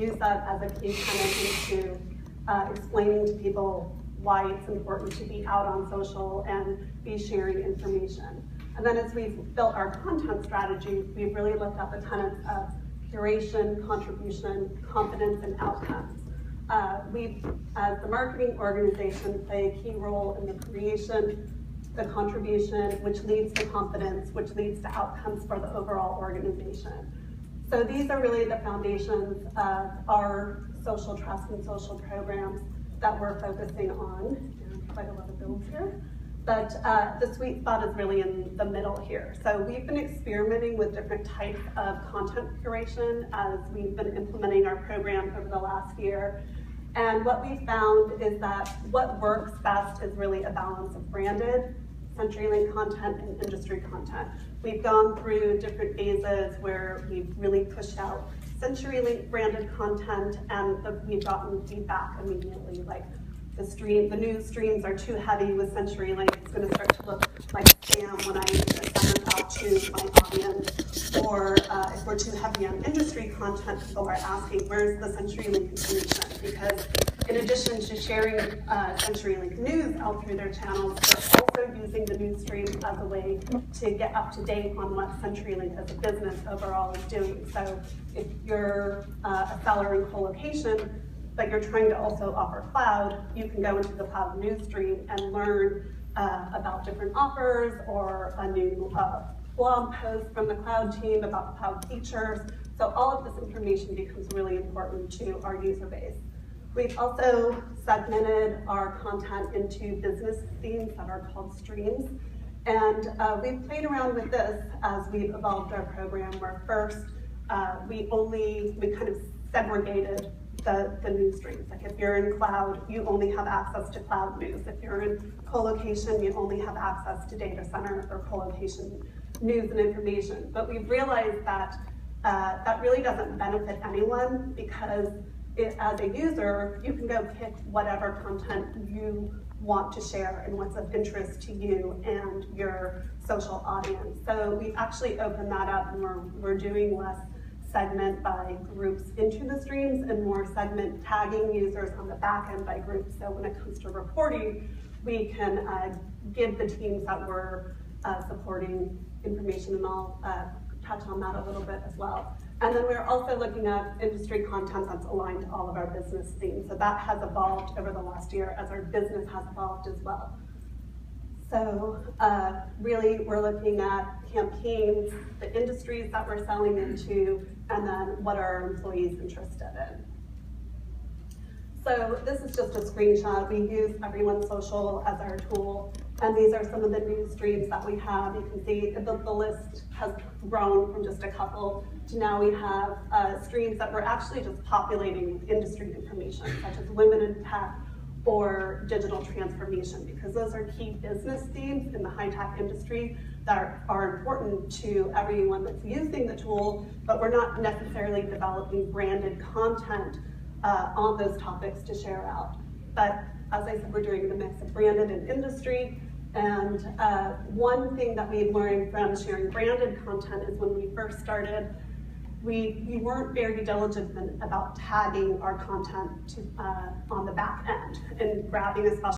use that as a key tenet into explaining to people why it's important to be out on social and be sharing information. And then as we've built our content strategy, we've really looked at the tenets of curation, contribution, confidence, and outcomes. We, as the marketing organization, play a key role in the creation, the contribution, which leads to confidence, which leads to outcomes for the overall organization. So these are really the foundations of our social trust and social programs that we're focusing on. And quite a lot of builds here. But the sweet spot is really in the middle here. So we've been experimenting with different types of content curation as we've been implementing our program over the last year. And what we found is that what works best is really a balance of branded, CenturyLink content, and industry content. We've gone through different phases where we've really pushed out CenturyLink branded content, and we've gotten feedback immediately, like the news streams are too heavy with CenturyLink. It's going to start to look like spam when I send it out to my audience. Or if we're too heavy on industry content, people are asking, where's the CenturyLink information? Because in addition to sharing CenturyLink news out through their channels, they're also using the news stream as a way to get up to date on what CenturyLink as a business overall is doing. So if you're a seller in co-location, but you're trying to also offer cloud, you can go into the cloud news stream and learn about different offers or a new blog post from the cloud team about cloud features. So all of this information becomes really important to our user base. We've also segmented our content into business themes that are called streams. And we've played around with this as we've evolved our program, where first we kind of segregated the news streams. Like if you're in cloud, you only have access to cloud news. If you're in co-location, you only have access to data center or co-location news and information. But we've realized that that really doesn't benefit anyone, because as a user, you can go pick whatever content you want to share and what's of interest to you and your social audience. So we've actually opened that up, and we're doing less segment by groups into the streams and more segment tagging users on the back end by groups. So when it comes to reporting, we can give the teams that we're supporting information, and I'll touch on that a little bit as well. And then we're also looking at industry content that's aligned to all of our business themes. So that has evolved over the last year as our business has evolved as well. So really, we're looking at campaigns, the industries that we're selling into, and then what are our employees interested in. So this is just a screenshot. We use Everyone's Social as our tool, and these are some of the news streams that we have. You can see the list has grown from just a couple to now we have streams that we're actually just populating with industry information, such as women in tech or digital transformation, because those are key business themes in the high-tech industry that are important to everyone that's using the tool, but we're not necessarily developing branded content on those topics to share out. But as I said, we're doing the mix of branded and industry. And one thing that we learned from sharing branded content is when we first started, we weren't very diligent about tagging our content on the back end and grabbing a special